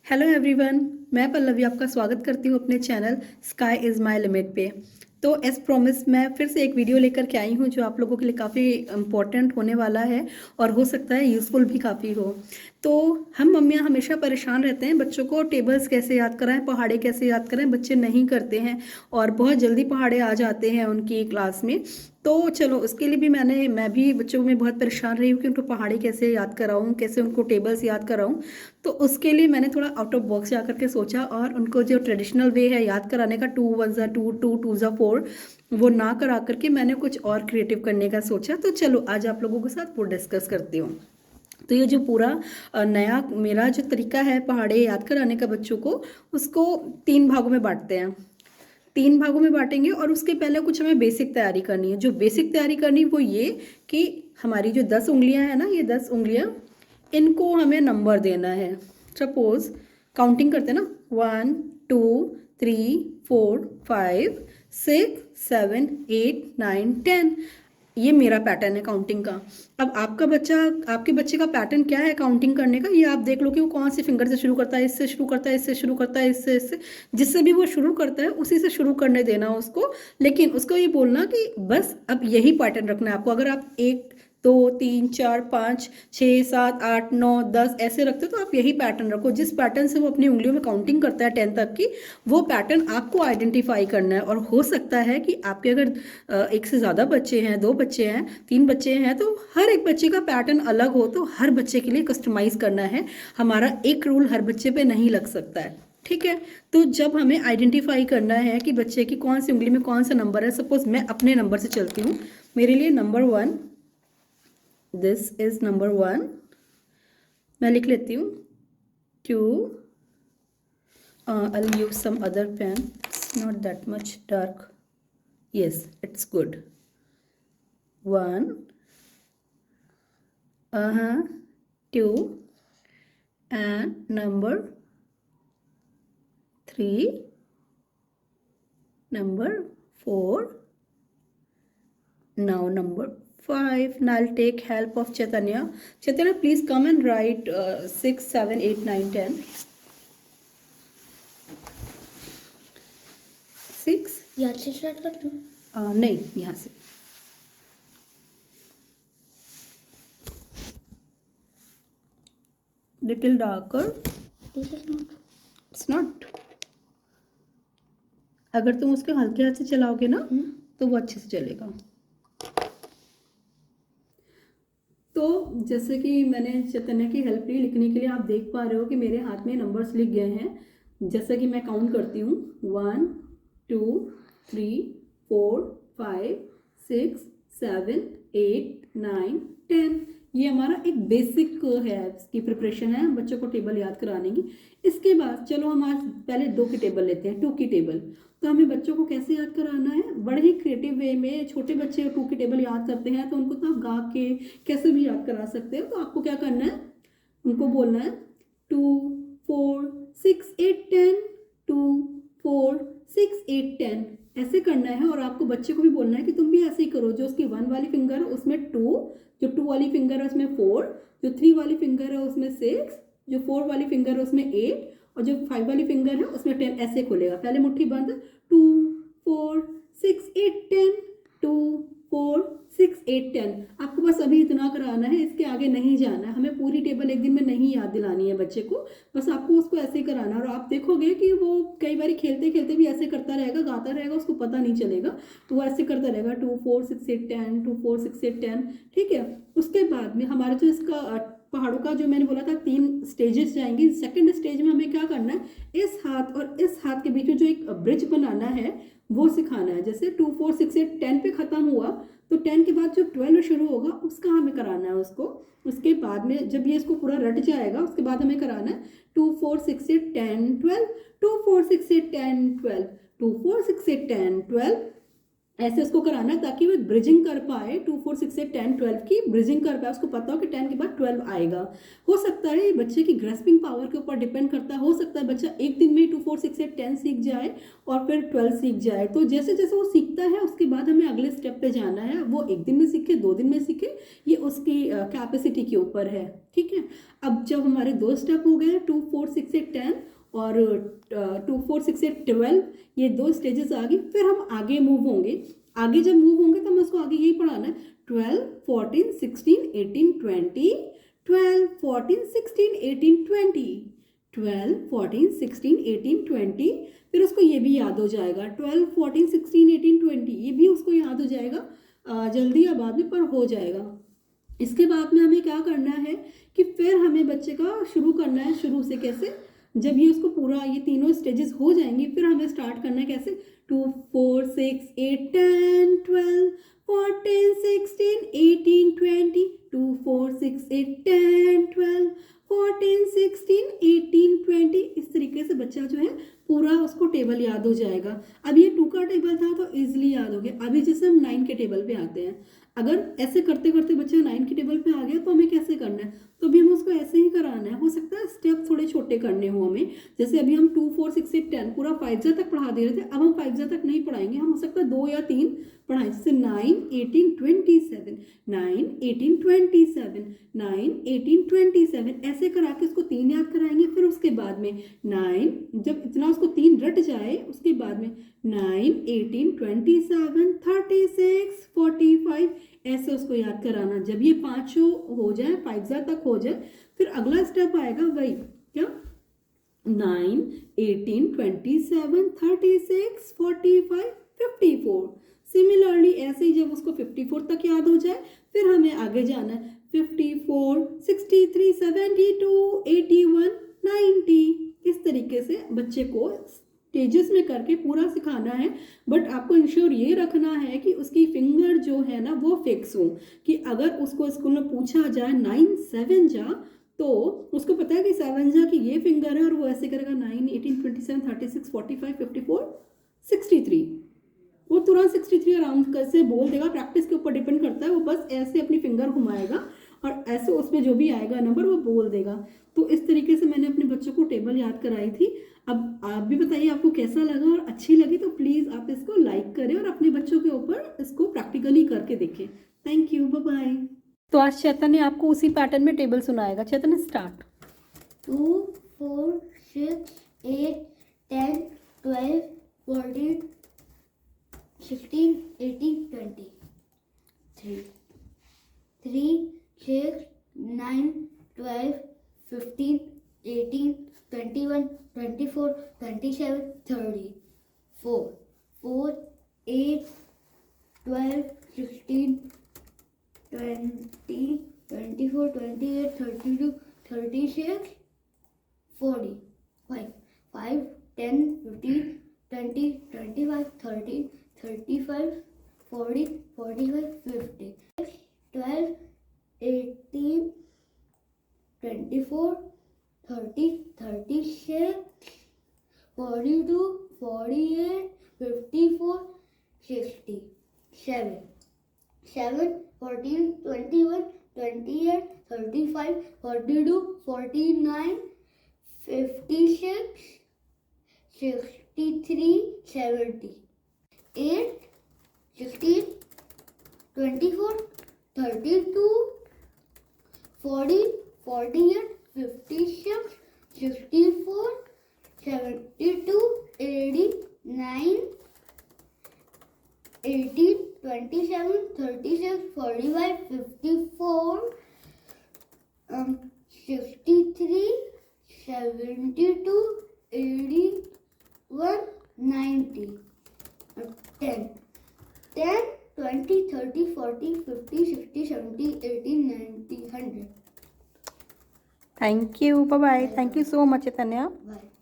Hello everyone, मैं पल्लवी आपका स्वागत करती हूँ अपने channel sky is my limit पे। तो एज प्रॉमिस मैं फिर से एक वीडियो लेकर के आई हूँ जो आप लोगों के लिए काफ़ी इम्पोर्टेंट होने वाला है और हो सकता है यूज़फुल भी काफ़ी हो। तो हम मम्मियाँ हमेशा परेशान रहते हैं बच्चों को टेबल्स कैसे याद कराएं, पहाड़े कैसे याद करें, बच्चे नहीं करते हैं और बहुत जल्दी पहाड़े आ जाते हैं उनकी क्लास में। तो चलो उसके लिए भी मैं भी बच्चों में बहुत परेशान रही हूँ कि उनको पहाड़ी कैसे याद कराऊँ, कैसे उनको टेबल्स याद कराऊँ। तो उसके लिए मैंने थोड़ा आउट ऑफ बॉक्स जा करके सोचा और उनको जो ट्रेडिशनल वे है याद कराने का, 2 1 2 2 2 4, वो ना करा करके मैंने कुछ और क्रिएटिव करने का सोचा। तो चलो आज आप लोगों के साथ वो डिस्कस करती हूँ। तो ये जो पूरा नया मेरा जो तरीका है पहाड़े याद कराने का बच्चों को, उसको 3 भागों में बांटते हैं। 3 भागों में बांटेंगे और उसके पहले कुछ हमें बेसिक तैयारी करनी है। जो बेसिक तैयारी करनी वो ये कि हमारी जो 10 उंगलियां हैं ना, ये 10 उंगलियां, इनको हमें नंबर देना है। सपोज काउंटिंग करते हैं ना, 1 2 3 4 5 6 7 8 9 10। ये मेरा पैटर्न है काउंटिंग का। अब आपका बच्चा, आपके बच्चे का पैटर्न क्या है काउंटिंग करने का, ये आप देख लो कि वो कौन से फिंगर से शुरू करता है, इससे शुरू करता है, इससे शुरू करता है, इससे जिससे भी वो शुरू करता है उसी से शुरू करने देना उसको। लेकिन उसको ये बोलना कि बस अब यही पैटर्न रखना है आपको। अगर आप 1 2 3 4 5 6 7 8 9 10 ऐसे रखते हो तो आप यही पैटर्न रखो। जिस पैटर्न से वो अपनी उंगलियों में काउंटिंग करता है 10 तक की, वो पैटर्न आपको आइडेंटिफाई करना है। और हो सकता है कि आपके अगर एक से ज़्यादा बच्चे हैं, 2 बच्चे हैं, 3 बच्चे हैं, तो हर एक बच्चे का पैटर्न अलग हो, तो हर बच्चे के लिए कस्टमाइज करना है। हमारा एक रूल हर बच्चे पे नहीं लग सकता है, ठीक है। तो जब हमें आइडेंटिफाई करना है कि बच्चे की कौन सी उंगली में कौन सा नंबर है, सपोज मैं अपने नंबर से चलती हूँ। मेरे लिए नंबर 1, दिस इज नंबर 1। मैं लिख लेती हूँ 2। I'll use some other pen, it's not that much dark. Yes, it's good. 1, 2, and number 3, number 4, now number 5. Now I'll take help of Chaitanya. Chaitanya, please come and write 6 7 8 9 10. 6 यहाँ से start कर दूँ? नहीं, यहाँ से। Little darker. This is not. It's not. अगर तुम उसके हल्के हाथ से चलाओगे ना तो वो अच्छे से चलेगा। तो जैसे कि मैंने चैतन्य की हेल्प ली लिखने के लिए, आप देख पा रहे हो कि मेरे हाथ में नंबर्स लिख गए हैं। जैसे कि मैं काउंट करती हूँ 1 2 3 4 5 6 7 8 9 10। ये हमारा एक बेसिक है, इसकी प्रिपरेशन है बच्चों को टेबल याद कराने की। इसके बाद चलो हम आज पहले 2 की टेबल लेते हैं, 2 की टेबल। तो हमें बच्चों को कैसे याद कराना है, बड़े ही क्रिएटिव वे में। छोटे बच्चे 2 की टेबल याद करते हैं तो उनको तो आप गा के कैसे भी याद करा सकते हो। तो आपको क्या करना है, उनको बोलना है 2 4 6 8 10, 2 4 6 8 10, ऐसे करना है। और आपको बच्चे को भी बोलना है कि तुम भी ऐसे ही करो। जो उसकी 1 वाली फिंगर है उसमें 2, जो 2 वाली फिंगर है उसमें 4, जो 3 वाली फिंगर है उसमें 6, जो 4 वाली फिंगर है उसमें 8, और जो 5 वाली फिंगर है उसमें 10। ऐसे खोलेगा, पहले मुट्ठी बंद, 2 4 6 8 10, 2 4 6 8 10। आपको बस अभी इतना कराना है, इसके आगे नहीं जाना है। हमें पूरी टेबल एक दिन में नहीं याद दिलानी है बच्चे को, बस आपको उसको ऐसे ही कराना है। और आप देखोगे कि वो कई बार खेलते खेलते भी ऐसे करता रहेगा, गाता रहेगा, उसको पता नहीं चलेगा। तो वो ऐसे करता रहेगा 2 4 6 8 10, 2 4 6 8 10, ठीक है। उसके बाद में हमारा जो इसका पहाड़ों का जो मैंने बोला था 3 स्टेजेस जाएंगी। सेकंड स्टेज में हमें क्या करना है, इस हाथ और इस हाथ के बीच में जो एक ब्रिज बनाना है वो सिखाना है। जैसे 2 4 6 8 10 पे खत्म हुआ तो 10 के बाद जो 12 शुरू होगा उसका हमें कराना है उसको। उसके बाद में जब ये इसको पूरा रट जाएगा उसके बाद हमें कराना है 2 4 6 8 10 12, 2 4 6 8 10 12, 2 4 6 8 10 12, ऐसे उसको कराना है ताकि वो ब्रिजिंग कर पाए 2 4 6 8 10 12 की ब्रिजिंग कर पाए, उसको पता हो कि 10 के बाद 12 आएगा। हो सकता है बच्चे की ग्रेस्पिंग पावर के ऊपर डिपेंड करता है, हो सकता है बच्चा एक दिन में 2 4 6 8 10 सीख जाए और फिर 12 सीख जाए। तो जैसे जैसे वो सीखता है उसके बाद हमें अगले स्टेप पे जाना है, वो एक दिन में सीखे 2 दिन में सीखे, ये उसकी कैपेसिटी के ऊपर है। ठीक है, अब जब हमारे 2 स्टेप हो गए 2 4 6 8 10 और 2 4 6 8 12, ये 2 स्टेजेस आ गई, फिर हम आगे मूव होंगे। आगे जब मूव होंगे तो हमें उसको आगे यही पढ़ाना है 12 14 16 18 20 12 14 16 18 20 12 14 16 18 20, फिर उसको ये भी याद हो जाएगा 12 14 16 18 20, ये भी उसको याद हो जाएगा, जल्दी या बाद में पर हो जाएगा। इसके बाद में हमें क्या करना है कि फिर हमें बच्चे का शुरू करना है शुरू से। कैसे? जब ये उसको पूरा ये तीनों स्टेजेस हो जाएंगी फिर हमें स्टार्ट करना है कैसे 2 4 6 8 10 12 14 16 18 20 2 4 6 8 10 12 14 16 18 20, इस तरीके से बच्चा जो है पूरा उसको टेबल याद हो जाएगा। अब ये 2 का टेबल था तो इजीली याद हो गया। अभी जैसे हम 9 के टेबल पे आते हैं, अगर ऐसे करते करते बच्चा 9 के टेबल पे आ गया तो हमें कैसे करना है, तो भी हमें उसको ऐसे ही कराना है। हो सकता है स्टेप थोड़े छोटे करने हो हमें, जैसे अभी हम 2 4 6 8 10 पूरा 5 तक पढ़ा दे रहे थे, अब हम 5 तक नहीं पढ़ाएंगे, हम हो सकता है 2 या 3 पढ़ाएं, जैसे 9 18 27 9 18 27 9 18 27, ऐसे करा के उसको 3 याद कराएंगे। फिर उसके बाद में 9, जब इतना उसको 3 रट जाए उसके बाद में 9 18 27 36 45, ऐसे उसको याद कराना। जब ये 5 हो जाए 5 तक हो जाए फिर अगला स्टेप आएगा वही क्या 9 18 27 36 45 54। सिमिलरली ऐसे ही जब उसको 54 तक याद हो जाए फिर हमें आगे जाना है 54 63 72 81 90, इस तरीके से बच्चे को स्टेजेस में करके पूरा सिखाना है। बट आपको इंश्योर ये रखना है कि उसकी फिंगर जो है ना वो फिक्स हो, कि अगर उसको स्कूल में पूछा जाए 9 7 जा तो उसको पता है कि 7 जा की ये फिंगर है और वो ऐसे करेगा 9 18 27 36 45 54 63, वो तुरंत 63 आराम से बोल देगा। प्रैक्टिस के ऊपर डिपेंड करता है, वो बस ऐसे अपनी फिंगर घुमाएगा और ऐसे उसमें जो भी आएगा नंबर वो बोल देगा। तो इस तरीके से मैंने अपने बच्चों को टेबल याद कराई थी। अब आप भी बताइए आपको कैसा लगा, और अच्छी लगी तो प्लीज़ आप इसको लाइक करें और अपने बच्चों के ऊपर इसको प्रैक्टिकली करके देखें। Thank you, bye bye. तो आज चैतन्य आपको उसी पैटर्न में टेबल सुनाएगा। Chaitanya start. 2 4 6 8 10 12 14 16 18 20 3 3 6 9 12 15 18 21 24 27 30 4 4 8 12 16 20 24 28 32 36 40 5 5 10 15 20 25 30 35 40 45 50 12 18 24 30 36 42 48 54 60 7 7 14 21 28 35 42 49 56 63 70 8 16 24 32 40 48 56 64 72 89 18 27 36 45 54 63 72 81 90 10 10 20 30 40 50 60 70 80 90 100। Thank you, bye bye. Thank you so much Chaitanya. Bye.